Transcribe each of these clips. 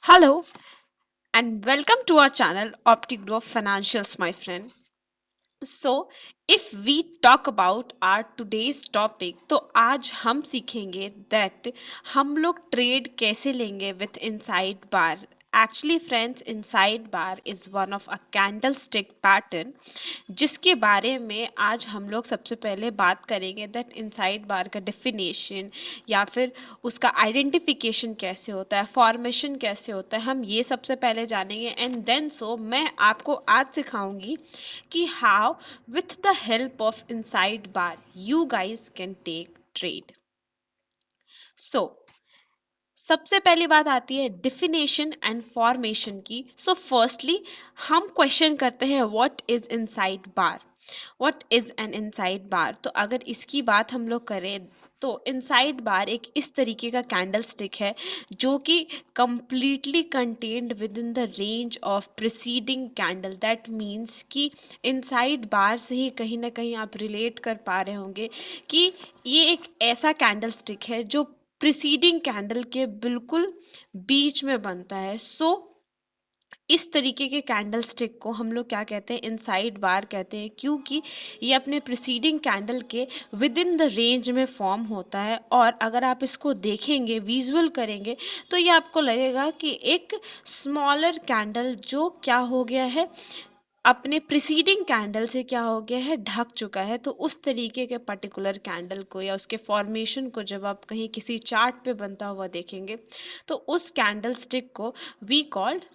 Hello and welcome to our channel Optic Growth Financials, my friend. So, if we talk about our today's topic, तो आज हम सीखेंगे that हम लोग trade कैसे लेंगे with inside bar. Actually, friends, inside bar is one of a candlestick pattern जिसके बारे में आज हम लोग सबसे पहले बात करेंगे दैट इनसाइड बार का डेफिनेशन या फिर उसका आइडेंटिफिकेशन कैसे होता है, फॉर्मेशन कैसे होता है, हम ये सबसे पहले जानेंगे एंड देन सो मैं आपको आज सिखाऊंगी कि how with the help of inside bar you guys can take trade. So सबसे पहली बात आती है डिफिनेशन एंड फॉर्मेशन की. सो फर्स्टली हम क्वेश्चन करते हैं what is inside bar. What is an inside bar. तो अगर इसकी बात हम लोग करें तो इनसाइड बार एक इस तरीके का कैंडल स्टिक है जो कि completely contained with in the range of preceding candle. That means कि इनसाइड बार से ही कहीं ना कहीं आप रिलेट कर पा रहे होंगे कि ये एक ऐसा कैंडल स्टिक है जो प्रिसीडिंग कैंडल के बिल्कुल बीच में बनता है. सो इस तरीके के कैंडल स्टिक को हम लोग क्या कहते हैं, इनसाइड बार कहते हैं, क्योंकि ये अपने प्रिसीडिंग कैंडल के विद इन द रेंज में फॉर्म होता है. और अगर आप इसको देखेंगे, विजुअल करेंगे, तो ये आपको लगेगा कि एक स्मॉलर कैंडल जो क्या हो गया है, अपने प्रिसीडिंग कैंडल से क्या हो गया है, ढक चुका है. तो उस तरीके के पर्टिकुलर कैंडल को या उसके फॉर्मेशन को जब आप कहीं किसी चार्ट पे बनता हुआ देखेंगे तो उस कैंडल स्टिक को we called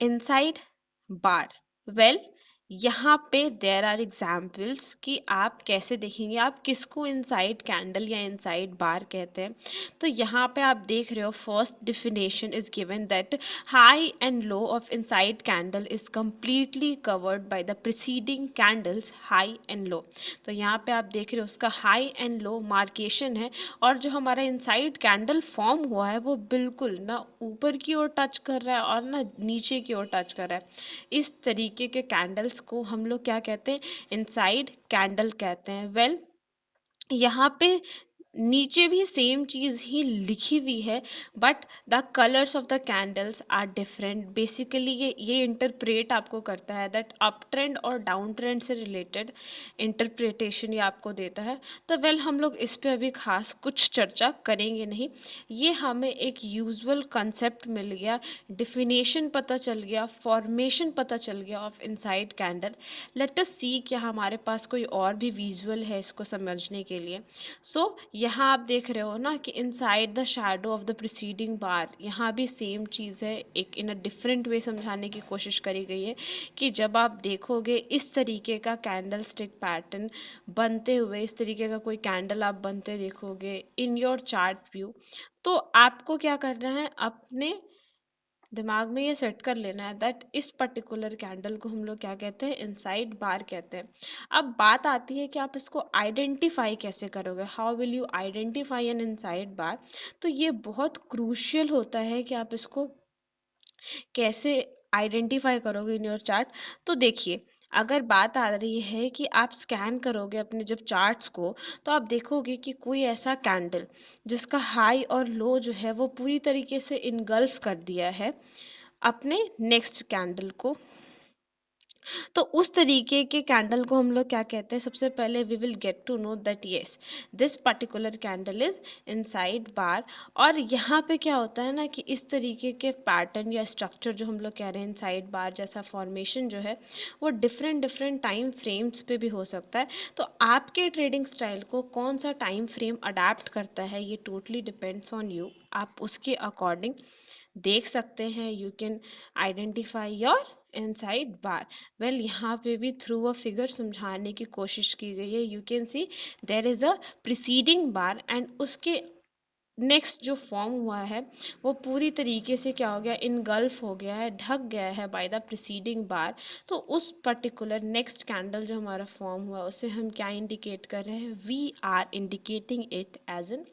inside bar. Well, यहाँ पे देर आर एग्जाम्पल्स कि आप कैसे देखेंगे, आप किसको इनसाइड कैंडल या इनसाइड बार कहते हैं. तो यहाँ पे आप देख रहे हो first definition is given that high and low of inside candle is completely covered by the preceding candles high and low. तो यहाँ पे आप देख रहे हो उसका हाई एंड लो मार्केशन है और जो हमारा इनसाइड कैंडल फॉर्म हुआ है वो बिल्कुल ना ऊपर की ओर टच कर रहा है और ना नीचे की ओर टच कर रहा है. इस तरीके के कैंडल्स को हम लोग क्या कहते हैं, इनसाइड कैंडल कहते हैं. वेल, यहाँ पे नीचे भी सेम चीज़ ही लिखी हुई है but the colours of the candles are different. Basically ये इंटरप्रेट आपको करता है दैट अप ट्रेंड और डाउन ट्रेंड से रिलेटेड इंटरप्रिटेशन ये आपको देता है. तो वेल, हम लोग इस पे अभी खास कुछ चर्चा करेंगे नहीं. ये हमें एक यूजुअल कंसेप्ट मिल गया, डिफिनेशन पता चल गया, फॉर्मेशन पता चल गया of inside candle. Let us see क्या हमारे पास कोई और भी विजुअल है इसको समझने के लिए. सो यहाँ आप देख रहे हो ना कि inside the shadow of the preceding bar, यहाँ भी सेम चीज़ है, एक इन अ डिफरेंट वे समझाने की कोशिश करी गई है कि जब आप देखोगे इस तरीके का कैंडल स्टिक पैटर्न बनते हुए, इस तरीके का कोई कैंडल आप बनते देखोगे इन योर चार्ट व्यू, तो आपको क्या करना है, अपने दिमाग में ये सेट कर लेना है दैट इस पर्टिकुलर कैंडल को हम लोग क्या कहते हैं, इनसाइड बार कहते हैं. अब बात आती है कि आप इसको आइडेंटिफाई कैसे करोगे, how will you identify an inside bar. तो ये बहुत क्रूशियल होता है कि आप इसको कैसे आइडेंटिफाई करोगे इन योर चार्ट. तो देखिए, अगर बात आ रही है कि आप स्कैन करोगे अपने जब चार्ट्स को, तो आप देखोगे कि कोई ऐसा कैंडल जिसका हाई और लो जो है वो पूरी तरीके से इनगल्फ कर दिया है अपने नेक्स्ट कैंडल को. तो उस तरीके के कैंडल को हम लोग क्या कहते हैं, सबसे पहले we will get to know that yes this particular candle is inside bar. और यहाँ पे क्या होता है ना कि इस तरीके के पैटर्न या स्ट्रक्चर जो हम लोग कह रहे हैं इनसाइड बार जैसा फॉर्मेशन जो है वो डिफरेंट डिफरेंट टाइम फ्रेम्स पे भी हो सकता है. तो आपके ट्रेडिंग स्टाइल को कौन सा टाइम फ्रेम अडेप्ट करता है ये टोटली डिपेंड्स ऑन यू. आप उसके अकॉर्डिंग देख सकते हैं, you can identify your inside bar. Well, यहाँ पे भी थ्रू अ फिगर समझाने की कोशिश की गई है. You can see there is a preceding bar and उसके नेक्स्ट जो फॉर्म हुआ है वो पूरी तरीके से क्या हो गया, इनगल्फ हो गया है, ढक गया है बाय द प्रिसीडिंग बार. तो उस पर्टिकुलर नेक्स्ट कैंडल जो हमारा फॉर्म हुआ उसे हम क्या इंडिकेट कर रहे हैं, we are indicating it as an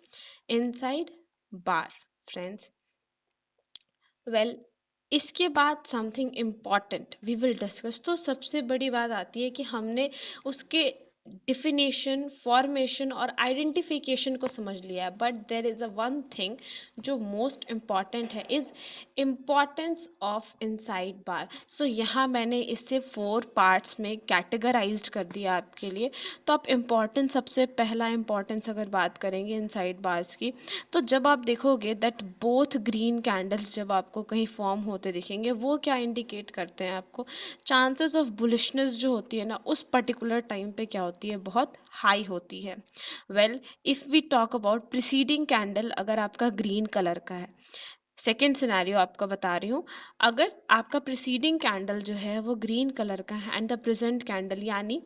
inside bar, friends. Well, इसके बाद something important we will discuss. तो सबसे बड़ी बात आती है कि हमने उसके डिफिनेशन, फॉर्मेशन और आइडेंटिफिकेशन को समझ लिया है, but there is a one thing जो मोस्ट इम्पॉर्टेंट है, is importance of inside bar. सो यहाँ मैंने इसे 4 पार्ट्स में कैटेगराइज्ड कर दिया आपके लिए। तो आप इम्पॉर्टेंस, सबसे पहला इम्पॉर्टेंस अगर बात करेंगे इनसाइड बार्स की, तो जब आप देखोगे दैट बोथ ग्रीन कैंडल्स जब आपको कहीं फॉर्म होते दिखेंगे, वो क्या इंडिकेट करते हैं आपको, चांसेस ऑफ बुलिशनेस जो होती है ना उस पर्टिकुलर टाइम पे क्या होती है, बहुत हाई होती है। Well, if we talk about preceding candle, अगर आपका ग्रीन कलर का है, सेकेंड सिनेरियो आपका बता रही हूँ, अगर आपका प्रिसीडिंग कैंडल जो है वो ग्रीन कलर का है एंड द प्रेजेंट कैंडल, यानी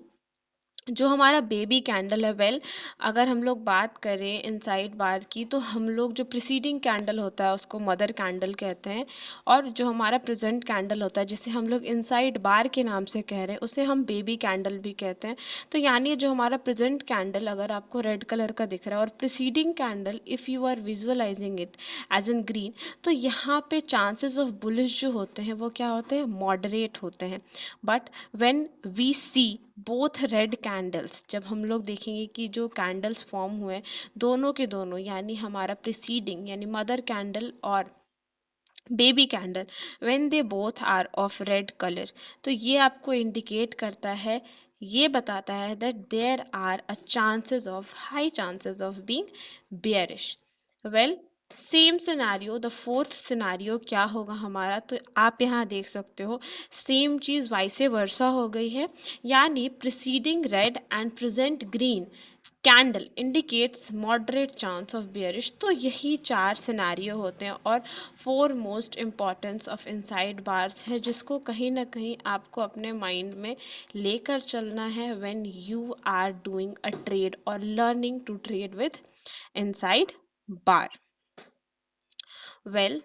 जो हमारा बेबी कैंडल है, वेल अगर हम लोग बात करें इनसाइड बार की, तो हम लोग जो प्रिसीडिंग कैंडल होता है उसको मदर कैंडल कहते हैं, और जो हमारा प्रेजेंट कैंडल होता है जिसे हम लोग इनसाइड बार के नाम से कह रहे हैं उसे हम बेबी कैंडल भी कहते हैं। तो यानी जो हमारा प्रेजेंट कैंडल अगर आपको रेड कलर का दिख रहा है और preceding candle if you are visualising it as in green, तो यहाँ पे चांसेस ऑफ बुलिश जो होते हैं वो क्या होते हैं, मॉडरेट होते हैं। But when we see both red candles, जब हम लोग देखेंगे कि जो कैंडल्स फॉर्म हुए दोनों के दोनों, यानी हमारा प्रिसीडिंग यानी मदर कैंडल और baby candle, when they both are of red colour, तो ये आपको इंडिकेट करता है, ये बताता है that there are a chances of, high chances of being bearish. Well, same scenario, the fourth scenario क्या होगा हमारा, तो आप यहाँ देख सकते हो सेम चीज़ वाइसे वर्सा हो गई है, यानी preceding red and present green candle indicates moderate chance of bearish. तो यही 4 सिनेरियो होते हैं और 4 most importance of inside bars है, जिसको कहीं ना कहीं आपको अपने माइंड में लेकर चलना है when you are doing a trade और learning to trade with inside bar. Well,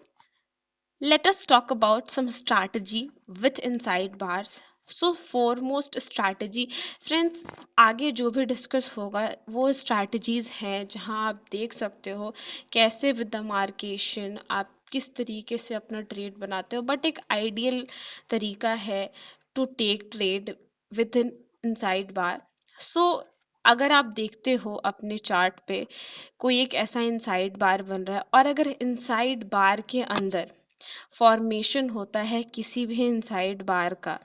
let us talk about some strategy with inside bars. So foremost strategy, friends, आगे जो भी डिस्कस होगा वो स्ट्रैटेजीज हैं जहां आप देख सकते हो कैसे विद द मार्केशन आप किस तरीके से अपना ट्रेड बनाते हो, बट एक आइडियल तरीका है to take trade with in inside bar. So अगर आप देखते हो अपने चार्ट पे कोई एक ऐसा इनसाइड बार बन रहा है, और अगर इनसाइड बार के अंदर फॉर्मेशन होता है किसी भी इनसाइड बार का,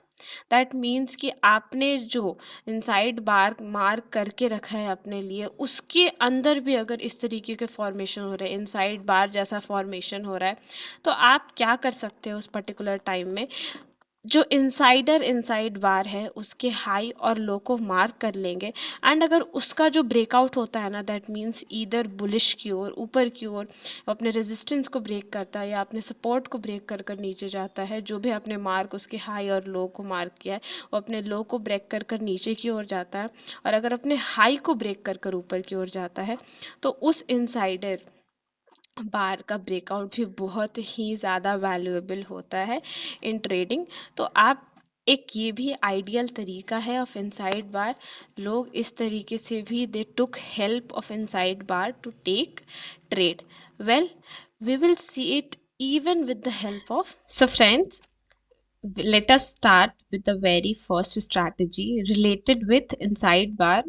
दैट मीन्स कि आपने जो इनसाइड बार मार्क करके रखा है अपने लिए उसके अंदर भी अगर इस तरीके के फॉर्मेशन हो रहे हैं, इनसाइड बार जैसा फॉर्मेशन हो रहा है, तो आप क्या कर सकते हो उस पर्टिकुलर टाइम में, जो इनसाइडर इनसाइड बार है उसके हाई और लो को मार्क कर लेंगे, एंड अगर उसका जो ब्रेकआउट होता है ना, दैट मीन्स ईदर बुलिश की ओर, ऊपर की ओर अपने रेजिस्टेंस को ब्रेक करता है या अपने सपोर्ट को ब्रेक कर कर नीचे जाता है, जो भी आपने मार्क उसके हाई और लो को मार्क किया है वो अपने लो को ब्रेक कर कर नीचे की ओर जाता है, और अगर अपने हाई को ब्रेक कर कर ऊपर की ओर जाता है, तो उस इनसाइडर बार का ब्रेकआउट भी बहुत ही ज़्यादा वैल्यूएबल होता है इन ट्रेडिंग। तो आप, एक ये भी आइडियल तरीका है ऑफ इनसाइड बार, लोग इस तरीके से भी दे टुक help of inside bar to take trade. Well, we will see it even with the help of, so friends, let us start with the very first strategy related with inside bar,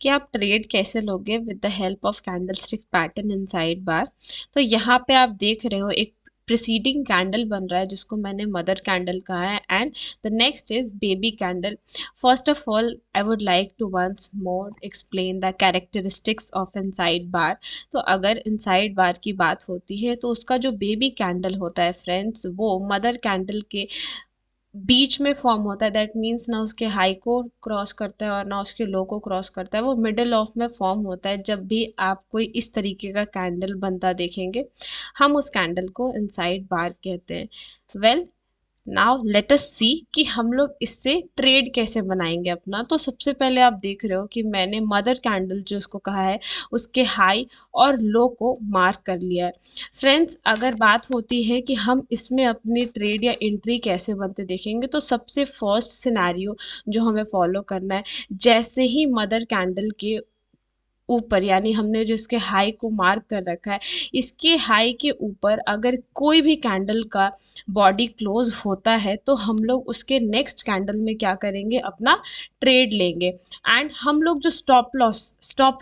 कि आप trade कैसे लोगे with the help of candlestick pattern inside bar. तो यहाँ पे आप देख रहे हो एक प्रिसीडिंग कैंडल बन रहा है जिसको मैंने मदर कैंडल कहा है, and the next is baby candle. First of all I would like to once more explain the characteristics of inside bar. तो अगर इनसाइड बार की बात होती है तो उसका जो बेबी कैंडल होता है फ्रेंड्स, वो मदर कैंडल के बीच में फॉर्म होता है, दैट मीन्स ना उसके हाई को क्रॉस करता है और ना उसके लो को क्रॉस करता है, वो मिडिल ऑफ में फॉर्म होता है। जब भी आप कोई इस तरीके का कैंडल बनता देखेंगे हम उस कैंडल को इनसाइड बार कहते हैं। वेल, नाउ लेट अस सी कि हम लोग इससे ट्रेड कैसे बनाएंगे अपना। तो सबसे पहले आप देख रहे हो कि मैंने मदर कैंडल जो उसको कहा है उसके हाई और लो को मार्क कर लिया है। फ्रेंड्स, अगर बात होती है कि हम इसमें अपनी ट्रेड या एंट्री कैसे बनते देखेंगे, तो सबसे फर्स्ट सिनेरियो जो हमें फॉलो करना है, जैसे ही मदर कैंडल के ऊपर, यानी हमने जो इसके हाई को मार्क कर रखा है, इसके हाई के ऊपर अगर कोई भी कैंडल का बॉडी क्लोज होता है तो हम लोग उसके नेक्स्ट कैंडल में क्या करेंगे, अपना ट्रेड लेंगे। एंड हम लोग जो स्टॉप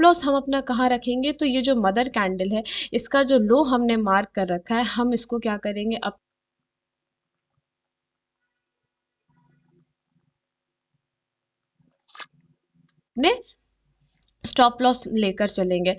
लॉस हम अपना कहाँ रखेंगे, तो ये जो मदर कैंडल है इसका जो लो हमने मार्क कर रखा है, हम इसको क्या करेंगे, अपने स्टॉप लॉस लेकर चलेंगे।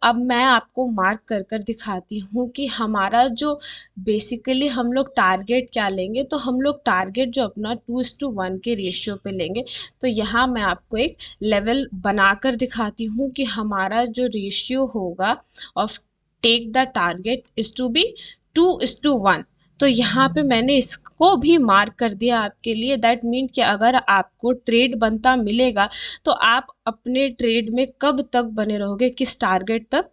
अब मैं आपको मार्क कर कर दिखाती हूँ कि हमारा जो बेसिकली हम लोग टारगेट क्या लेंगे, तो हम लोग टारगेट जो अपना 2:1 के रेशियो पे लेंगे। तो यहाँ मैं आपको एक लेवल बनाकर दिखाती हूँ कि हमारा जो रेशियो होगा of take the target is to be 2:1। तो यहाँ पे मैंने इसको भी मार्क कर दिया आपके लिए। दैट मीन कि अगर आपको ट्रेड बनता मिलेगा तो आप अपने ट्रेड में कब तक बने रहोगे, किस टारगेट तक,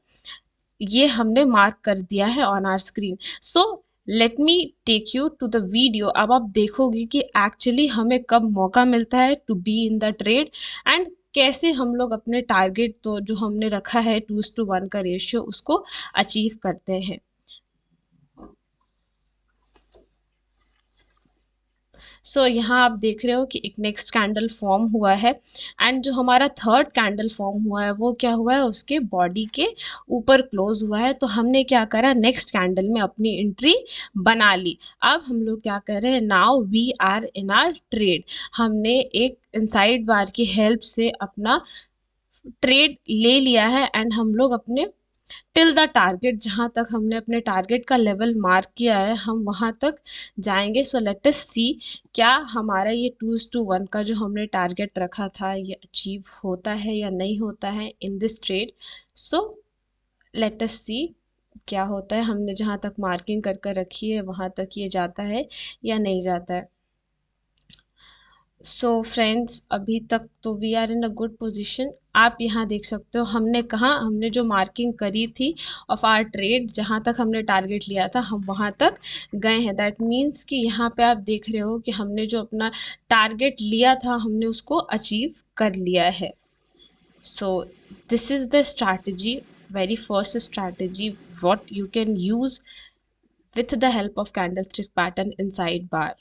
ये हमने मार्क कर दिया है on our screen. So let me take you to the video. अब आप देखोगे कि एक्चुअली हमें कब मौका मिलता है to be in the trade, and कैसे हम लोग अपने टारगेट तो जो हमने रखा है 2:1 का रेशियो उसको अचीव करते हैं। यहाँ आप देख रहे हो कि एक नेक्स्ट कैंडल फॉर्म हुआ है, एंड जो हमारा थर्ड कैंडल फॉर्म हुआ है वो क्या हुआ है, उसके बॉडी के ऊपर क्लोज हुआ है। तो हमने क्या करा, नेक्स्ट कैंडल में अपनी एंट्री बना ली। अब हम लोग क्या कर रहे हैं, now we are in our trade. हमने एक इनसाइड बार की हेल्प से अपना ट्रेड ले लिया है, एंड हम लोग अपने टिल द टारगेट, जहां तक हमने अपने टारगेट का लेवल मार्क किया है हम वहां तक जाएंगे। सो लेट अस सी क्या हमारा ये 2:1 का जो हमने टारगेट रखा था ये अचीव होता है या नहीं होता है in this trade. So let us see क्या होता है, हमने जहां तक मार्किंग कर कर रखी है वहां तक ये जाता है या नहीं जाता है। सो फ्रेंड्स, अभी तक तो we are in a good position. आप यहाँ देख सकते हो हमने कहा, हमने जो मार्किंग करी थी ऑफ आर ट्रेड, जहाँ तक हमने टारगेट लिया था हम वहाँ तक गए हैं। दैट मीन्स कि यहाँ पे आप देख रहे हो कि हमने जो अपना टारगेट लिया था हमने उसको अचीव कर लिया है। So this is the strategy, very first strategy what you can use with the help of candlestick pattern inside bar.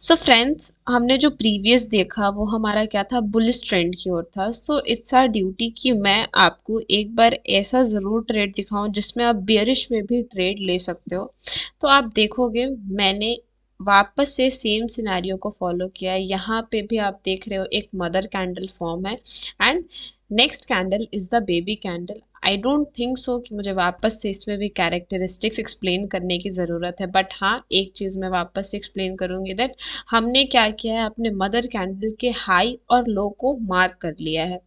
So friends, हमने जो प्रीवियस देखा वो हमारा क्या था, बुलिश ट्रेंड की ओर था। सो इट्स आर ड्यूटी कि मैं आपको एक बार ऐसा ज़रूर ट्रेड दिखाऊं जिसमें आप बियरिश में भी ट्रेड ले सकते हो। तो आप देखोगे मैंने वापस से सेम सिनेरियो को फॉलो किया है। यहाँ पे भी आप देख रहे हो एक मदर कैंडल फॉर्म है, and next candle is the baby candle. I don't think so कि मुझे वापस से इसमें भी कैरेक्टरिस्टिक्स एक्सप्लेन करने की ज़रूरत है, बट हाँ एक चीज़ मैं वापस से एक्सप्लेन करूँगी, दैट हमने क्या किया है, अपने मदर कैंडल के हाई और लो को मार्क कर लिया है।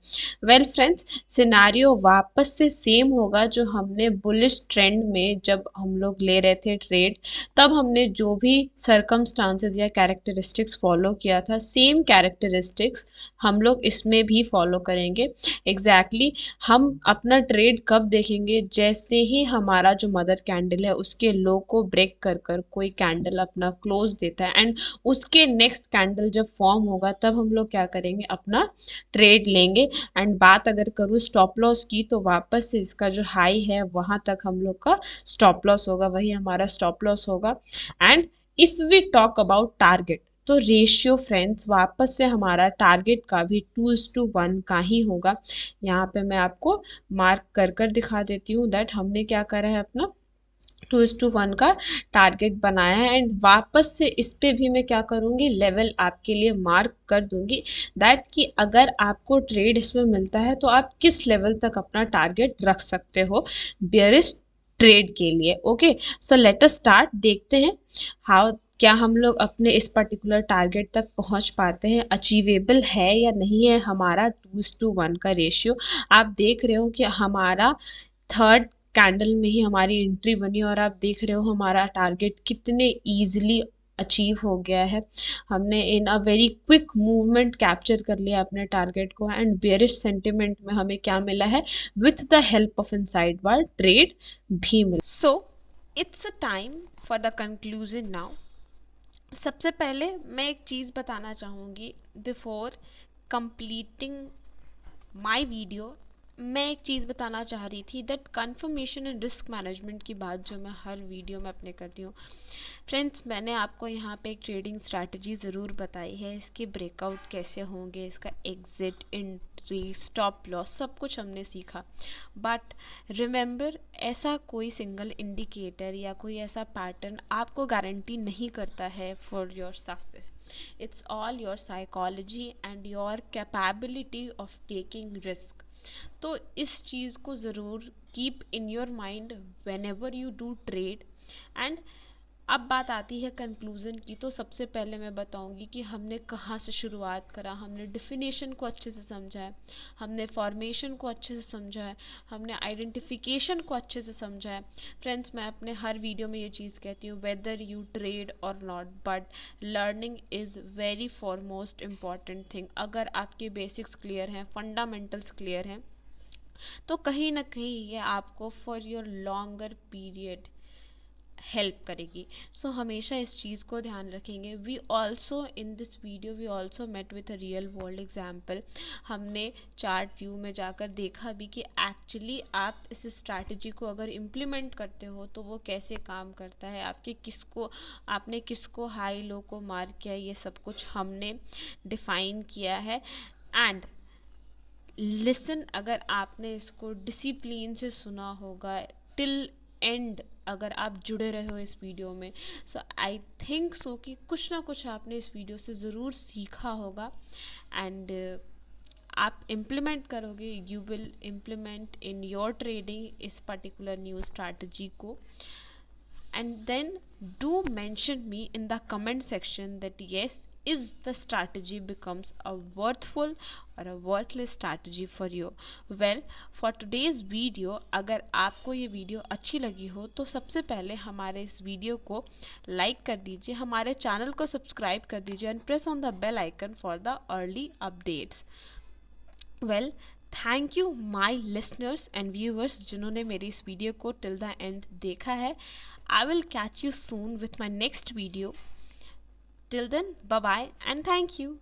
वेल फ्रेंड्स, सिनारियो वापस से सेम होगा जो हमने बुलिश ट्रेंड में जब हम लोग ले रहे थे ट्रेड, तब हमने जो भी सर्कमस्टांसेस या कैरेक्टरिस्टिक्स फॉलो किया था सेम कैरेक्टरिस्टिक्स हम लोग इसमें भी फॉलो करेंगे। एग्जैक्टली हम अपना ट्रेड कब देखेंगे, जैसे ही हमारा जो मदर कैंडल है उसके लो को ब्रेक कर कर कोई कैंडल अपना क्लोज देता है, एंड उसके नेक्स्ट कैंडल जब फॉर्म होगा तब हम लोग क्या करेंगे, अपना ट्रेड लेंगे। एंड बात अगर करूँ स्टॉप लॉस की, तो वापस से इसका जो हाई है वहां तक हम लोग का स्टॉप लॉस होगा, वही हमारा स्टॉप लॉस होगा। And if we talk about target, तो रेशियो फ्रेंड्स वापस से हमारा टारगेट का भी 2:1 का ही होगा। यहाँ पे मैं आपको मार्क कर कर दिखा देती हूँ दैट हमने क्या करा है, अपना 2:1 का टारगेट बनाया है। एंड वापस से इस पे भी मैं क्या करूँगी, लेवल आपके लिए मार्क कर दूंगी, दैट कि अगर आपको ट्रेड इसमें मिलता है तो आप किस लेवल तक अपना टारगेट रख सकते हो बियरिश ट्रेड के लिए। ओके, सो लेट अस स्टार्ट, देखते हैं हाउ क्या हम लोग अपने इस पर्टिकुलर टारगेट तक पहुंच पाते हैं, अचीवेबल है या नहीं है हमारा 2:1 का रेशियो। आप देख रहे हो कि हमारा थर्ड कैंडल में ही हमारी एंट्री बनी, और आप देख रहे हो हमारा टारगेट कितने इजीली अचीव हो गया है। हमने in a very quick movement capture कर लिया अपने टारगेट को, एंड बेयरिश सेंटिमेंट में हमें क्या मिला है, with the help of inside bar trade भी मिला। So it's a time for the conclusion now. सबसे पहले मैं एक चीज़ बताना चाहूँगी बिफोर कंप्लीटिंग माय वीडियो मैं एक चीज़ बताना चाह रही थी that confirmation and risk management की बात जो मैं हर वीडियो में अपने करती हूँ। फ्रेंड्स, मैंने आपको यहाँ पे एक ट्रेडिंग स्ट्रैटेजी ज़रूर बताई है, इसके ब्रेकआउट कैसे होंगे, इसका एग्जिट, एंट्री, स्टॉप लॉस, सब कुछ हमने सीखा। बट रिमेंबर, ऐसा कोई सिंगल इंडिकेटर या कोई ऐसा पैटर्न आपको गारंटी नहीं करता है for your success. It's all your psychology and your capability of taking risk. तो इस चीज़ को ज़रूर keep in your mind when ever you do trade. And अब बात आती है कंक्लूज़न की, तो सबसे पहले मैं बताऊंगी कि हमने कहाँ से शुरुआत करा। हमने डिफिनेशन को अच्छे से समझा है, हमने फॉर्मेशन को अच्छे से समझा है, हमने आइडेंटिफिकेशन को अच्छे से समझा है। फ्रेंड्स, मैं अपने हर वीडियो में ये चीज़ कहती हूँ, वेदर यू ट्रेड और not, but learning is very foremost important thing. अगर आपके बेसिक्स क्लियर हैं, फंडामेंटल्स क्लियर हैं, तो कहीं ना कहीं ये आपको for your longer period help करेगी। सो हमेशा इस चीज़ को ध्यान रखेंगे। We also in this video we also met with a real world example. हमने चार्ट व्यू में जाकर देखा भी कि एक्चुअली आप इस स्ट्रैटेजी को अगर इम्प्लीमेंट करते हो तो वो कैसे काम करता है, आपने किसको हाई लो को मार किया, ये सब कुछ हमने डिफाइन किया है। एंड लिसन, अगर आपने इसको डिसिप्लिन से सुना होगा टिल एंड, अगर आप जुड़े रहे हो इस वीडियो में, सो आई थिंक सो कि कुछ ना कुछ आपने इस वीडियो से ज़रूर सीखा होगा। एंड आप इम्प्लीमेंट करोगे, you will implement in your trading इस पर्टिकुलर न्यू स्ट्रैटेजी को। And then do mention me in the comment section that yes, is the strategy becomes a worthful or a worthless strategy for you. Well, for today's video, अगर आपको ये video अच्छी लगी हो तो सबसे पहले हमारे इस वीडियो को लाइक कर दीजिए, हमारे चैनल को सब्सक्राइब कर दीजिए and press on the bell icon for the early updates. Well, thank you my listeners and viewers जिन्होंने मेरी इस वीडियो को टिल द एंड देखा है। I will catch you soon with my next video. Till then, bye bye and thank you.